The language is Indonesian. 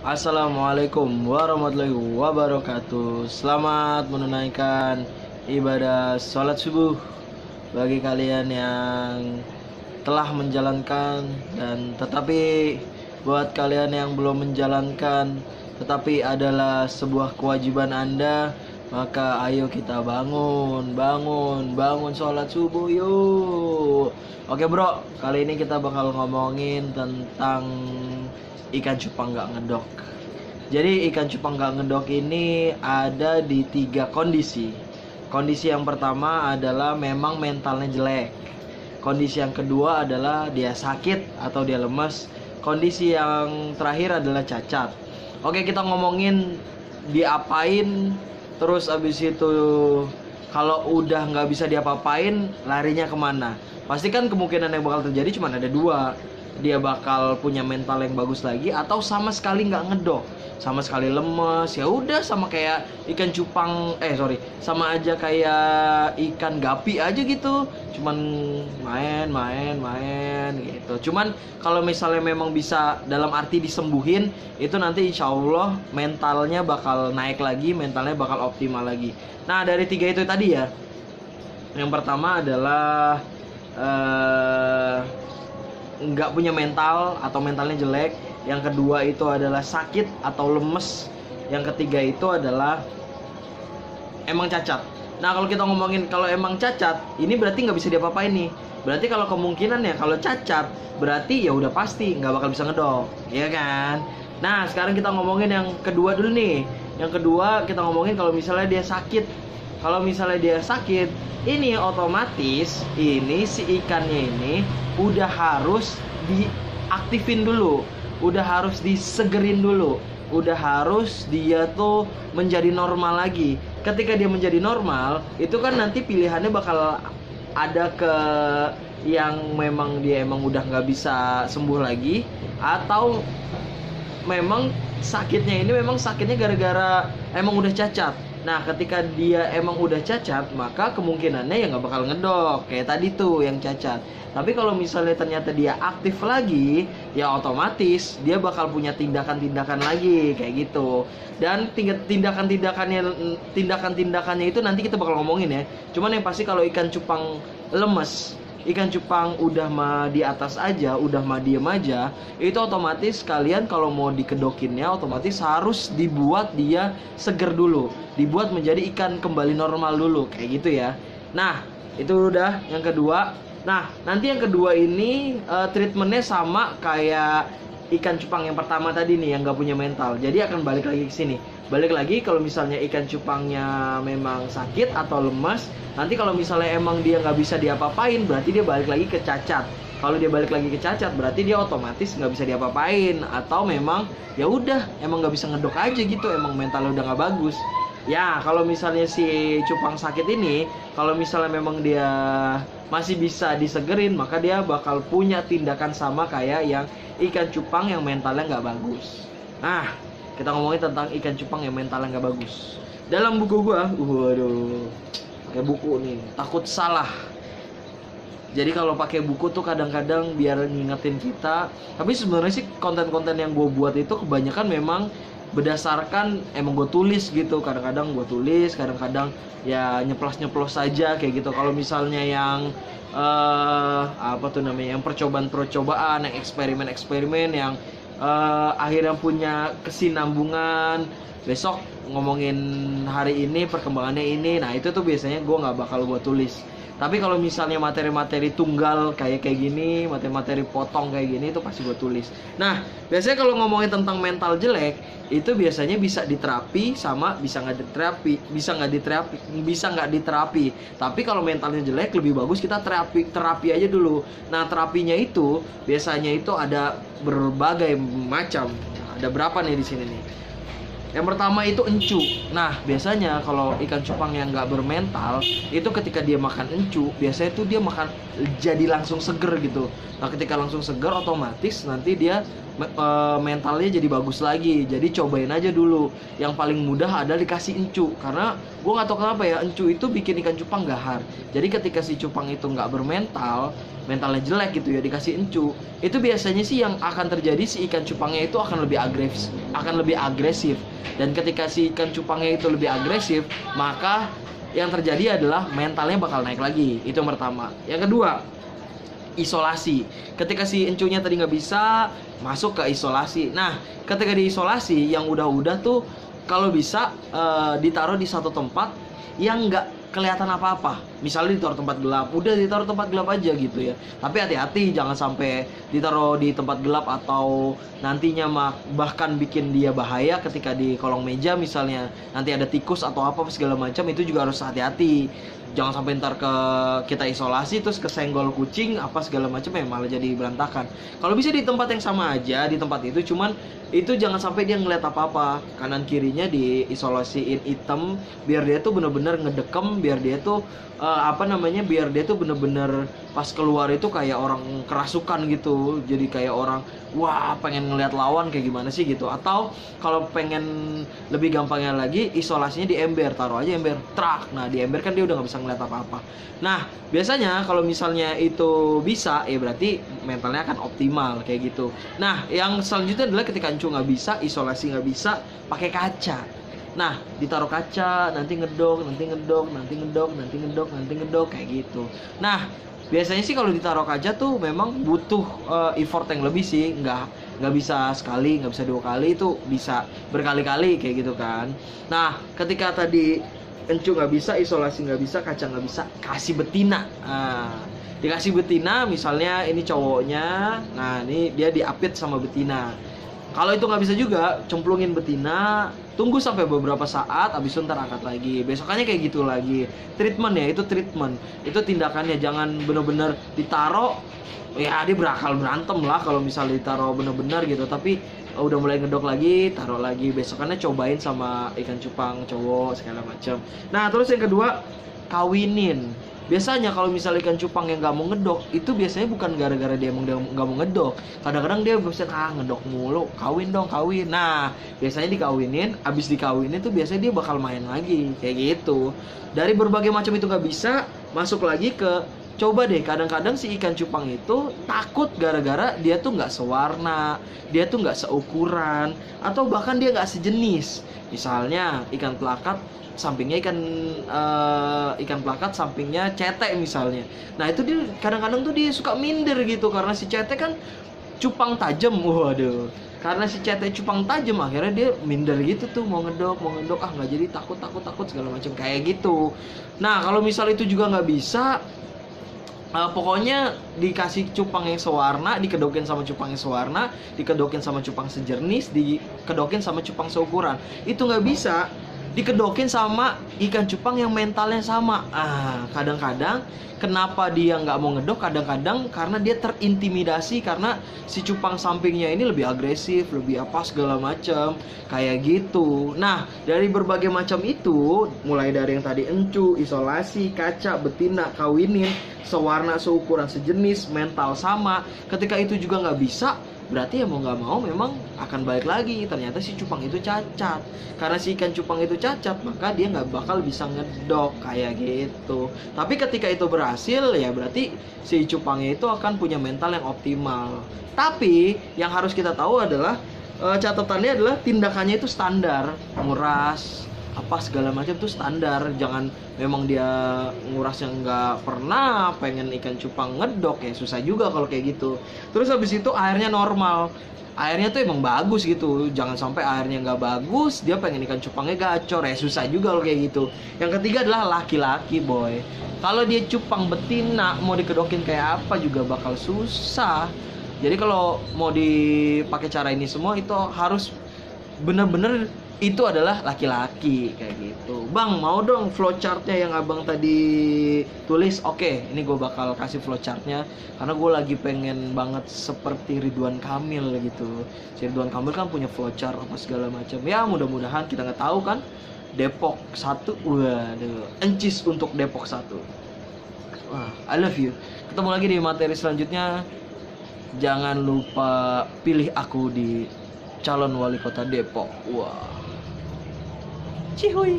Assalamualaikum warahmatullahi wabarakatuh. Selamat menunaikan ibadah sholat subuh bagi kalian yang telah menjalankan, dan tetapi buat kalian yang belum menjalankan tetapi adalah sebuah kewajiban Anda, maka ayo kita bangun sholat subuh yuk. Oke bro, kali ini kita bakal ngomongin tentang ikan cupang nggak ngedok. Jadi ikan cupang nggak ngedok ini ada di 3 kondisi. Kondisi yang pertama adalah memang mentalnya jelek. Kondisi yang kedua adalah dia sakit atau dia lemes. Kondisi yang terakhir adalah cacat. Oke, kita ngomongin diapain, terus abis itu kalau udah nggak bisa diapa-apain larinya kemana. Pasti kan kemungkinan yang bakal terjadi cuma ada 2. Dia bakal punya mental yang bagus lagi, atau sama sekali nggak ngedok, sama sekali lemes. Ya udah, sama kayak ikan cupang, sama aja kayak ikan gapi aja gitu, cuman main gitu. Cuman kalau misalnya memang bisa dalam arti disembuhin, itu nanti insya Allah mentalnya bakal naik lagi, mentalnya bakal optimal lagi. Nah, dari 3 itu tadi ya, yang pertama adalah nggak punya mental atau mentalnya jelek. Yang kedua itu adalah sakit atau lemes. Yang ketiga itu adalah emang cacat. Nah, kalau kita ngomongin kalau emang cacat, ini berarti nggak bisa diapa-apain nih. Berarti kalau kemungkinan ya, kalau cacat berarti ya udah pasti nggak bakal bisa ngedok, ya kan? Nah, sekarang kita ngomongin yang kedua dulu nih. Yang kedua kita ngomongin kalau misalnya dia sakit. Kalau misalnya dia sakit, ini otomatis ini si ikannya ini udah harus diaktifin dulu, udah harus disegerin dulu, udah harus dia tuh menjadi normal lagi. Ketika dia menjadi normal, itu kan nanti pilihannya bakal ada ke yang memang dia emang udah nggak bisa sembuh lagi, atau memang sakitnya ini memang sakitnya gara-gara emang udah cacat. Nah, ketika dia emang udah cacat, maka kemungkinannya ya nggak bakal ngedok kayak tadi tuh yang cacat. Tapi kalau misalnya ternyata dia aktif lagi, ya otomatis dia bakal punya tindakan-tindakan lagi kayak gitu. Dan tindakan-tindakannya itu nanti kita bakal ngomongin ya. Cuman yang pasti kalau ikan cupang lemes, ikan cupang udah mah di atas aja, udah mah diem aja, itu otomatis kalian kalau mau dikedokinnya otomatis harus dibuat dia seger dulu, dibuat menjadi ikan kembali normal dulu kayak gitu ya. Nah, itu udah yang kedua. Nah, nanti yang kedua ini treatmentnya sama kayak ikan cupang yang pertama tadi nih, yang nggak punya mental. Jadi akan balik lagi ke sini. Balik lagi kalau misalnya ikan cupangnya memang sakit atau lemas, nanti kalau misalnya emang dia nggak bisa diapa-apain, berarti dia balik lagi ke cacat. Kalau dia balik lagi ke cacat, berarti dia otomatis nggak bisa diapa-apain, atau memang ya udah emang nggak bisa ngedok aja gitu, emang mentalnya udah nggak bagus. Ya, kalau misalnya si cupang sakit ini, kalau misalnya memang dia masih bisa disegerin, maka dia bakal punya tindakan sama kayak yang ikan cupang yang mentalnya nggak bagus. Nah, kita ngomongin tentang ikan cupang yang mentalnya nggak bagus. Dalam buku gua, waduh, pakai buku nih, takut salah. Jadi kalau pakai buku tuh kadang-kadang biar ngingetin kita. Tapi sebenarnya sih konten-konten yang gue buat itu kebanyakan memang berdasarkan emang gue tulis gitu. Kadang-kadang gue tulis, kadang-kadang ya nyeplos-nyeplos saja kayak gitu. Kalau misalnya yang yang percobaan-percobaan, yang eksperimen-eksperimen yang akhirnya punya kesinambungan, besok ngomongin hari ini perkembangannya ini, nah itu tuh biasanya gue nggak bakal gue tulis. Tapi kalau misalnya materi-materi tunggal kayak gini, materi-materi potong kayak gini, itu pasti gue tulis. Nah, biasanya kalau ngomongin tentang mental jelek, itu biasanya bisa diterapi sama bisa nggak diterapi. Tapi kalau mentalnya jelek, lebih bagus kita terapi aja dulu. Nah, terapinya itu biasanya itu ada berbagai macam. Ada berapa nih di sini nih? Yang pertama itu encu. Nah, biasanya kalau ikan cupang yang nggak bermental, itu ketika dia makan encu, biasanya tuh dia makan jadi langsung seger gitu. Nah, ketika langsung seger, otomatis nanti dia mentalnya jadi bagus lagi. Jadi cobain aja dulu. Yang paling mudah adalah dikasih encu. Karena gue nggak tahu kenapa ya, encu itu bikin ikan cupang gahar. Jadi ketika si cupang itu nggak bermental, mentalnya jelek gitu ya, dikasih encu, itu biasanya sih yang akan terjadi, si ikan cupangnya itu akan lebih agresif. Dan ketika si ikan cupangnya itu lebih agresif, maka yang terjadi adalah mentalnya bakal naik lagi. Itu yang pertama. Yang kedua, isolasi. Ketika si encunya tadi nggak bisa, masuk ke isolasi. Nah, ketika diisolasi, yang udah tuh kalau bisa ditaruh di satu tempat yang nggak kelihatan apa-apa. Misalnya ditaruh tempat gelap, udah ditaruh tempat gelap aja gitu ya. Tapi hati-hati, jangan sampai ditaruh di tempat gelap atau nantinya bahkan bikin dia bahaya ketika di kolong meja misalnya. Nanti ada tikus atau apa segala macam, itu juga harus hati-hati. Jangan sampai ntar kita isolasi terus kesenggol kucing apa segala macam, ya malah jadi berantakan. Kalau bisa di tempat yang sama aja, di tempat itu, cuman itu jangan sampai dia ngeliat apa-apa. Kanan kirinya diisolasiin hitam, biar dia tuh bener-bener ngedekem, biar dia tuh biar dia tuh bener-bener pas keluar itu kayak orang kerasukan gitu. Jadi kayak orang wah pengen ngeliat lawan kayak gimana sih gitu. Atau kalau pengen lebih gampangnya lagi, isolasinya di ember, taruh aja ember trak. Nah di ember kan dia udah nggak bisa ngeliat apa-apa. Nah biasanya kalau misalnya itu bisa, ya berarti mentalnya akan optimal kayak gitu. Nah yang selanjutnya adalah ketika encu nggak bisa, isolasi nggak bisa, pakai kaca. Nah, ditaruh kaca, nanti ngedok kayak gitu. Nah, biasanya sih kalau ditaruh kaca tuh memang butuh effort yang lebih sih, nggak bisa sekali, nggak bisa 2 kali, itu bisa berkali-kali kayak gitu kan. Nah, ketika tadi encu nggak bisa, isolasi nggak bisa, kaca nggak bisa, kasih betina. Nah, dikasih betina, misalnya ini cowoknya, nah ini dia diapit sama betina. Kalau itu nggak bisa juga, cemplungin betina, tunggu sampai beberapa saat, habis itu ntar angkat lagi. Besokannya kayak gitu lagi. Treatment ya, itu treatment. Itu tindakannya, jangan bener-bener ditaruh, ya dia berakal berantem lah kalau misalnya ditaruh bener-bener gitu. Tapi udah mulai ngedok lagi, taruh lagi. Besokannya cobain sama ikan cupang cowok segala macam. Nah terus yang kedua, kawinin. Biasanya kalau misalnya ikan cupang yang nggak mau ngedok, itu biasanya bukan gara-gara dia emang nggak mau ngedok. Kadang-kadang dia bisa ngedok mulu, kawin dong kawin. Nah biasanya dikawinin, abis dikawinin tuh biasanya dia bakal main lagi kayak gitu. Dari berbagai macam itu nggak bisa, masuk lagi ke coba deh, kadang-kadang si ikan cupang itu takut gara-gara dia tuh nggak sewarna, dia tuh nggak seukuran, atau bahkan dia nggak sejenis. Misalnya ikan pelakat sampingnya ikan pelakat, sampingnya cetek misalnya. Nah itu dia kadang-kadang tuh dia suka minder gitu, karena si cetek kan cupang tajam. Waduh, karena si cetek cupang tajam, akhirnya dia minder gitu tuh, mau ngedok nggak jadi, takut segala macam kayak gitu. Nah kalau misal itu juga nggak bisa, pokoknya dikasih cupang yang sewarna, dikedokin sama cupang yang sewarna, dikedokin sama cupang sejenis, dikedokin sama cupang seukuran. Itu nggak bisa, dikedokin sama ikan cupang yang mentalnya sama. Kadang-kadang kenapa dia nggak mau ngedok, kadang-kadang karena dia terintimidasi karena si cupang sampingnya ini lebih agresif, lebih apa segala macam kayak gitu. Nah dari berbagai macam itu, mulai dari yang tadi encu, isolasi, kaca, betina, kawinin, sewarna, seukuran, sejenis, mental sama, ketika itu juga nggak bisa, berarti ya mau nggak mau memang akan balik lagi. Ternyata si cupang itu cacat. Karena si ikan cupang itu cacat, maka dia nggak bakal bisa ngedok kayak gitu. Tapi ketika itu berhasil, ya berarti si cupangnya itu akan punya mental yang optimal. Tapi yang harus kita tahu adalah catatannya adalah tindakannya itu standar, nguras apa segala macam tuh standar. Jangan memang dia nguras yang nggak pernah, pengen ikan cupang ngedok, ya susah juga kalau kayak gitu. Terus habis itu airnya normal, airnya tuh emang bagus gitu. Jangan sampai airnya nggak bagus, dia pengen ikan cupangnya gacor, ya susah juga kalau kayak gitu. Yang ketiga adalah laki-laki boy, kalau dia cupang betina mau dikedokin kayak apa juga bakal susah. Jadi kalau mau dipakai cara ini semua, itu harus bener-bener itu adalah laki-laki kayak gitu. Bang, mau dong flowchartnya yang abang tadi tulis? Oke, ini gue bakal kasih flowchartnya karena gue lagi pengen banget seperti Ridwan Kamil gitu. Si Ridwan Kamil kan punya flowchart apa segala macam. Ya mudah-mudahan, kita nggak tahu kan. Depok 1, waduh, encis untuk Depok 1. Wah, I love you. Ketemu lagi di materi selanjutnya. Jangan lupa pilih aku di calon wali kota Depok. Wah. Cihuy.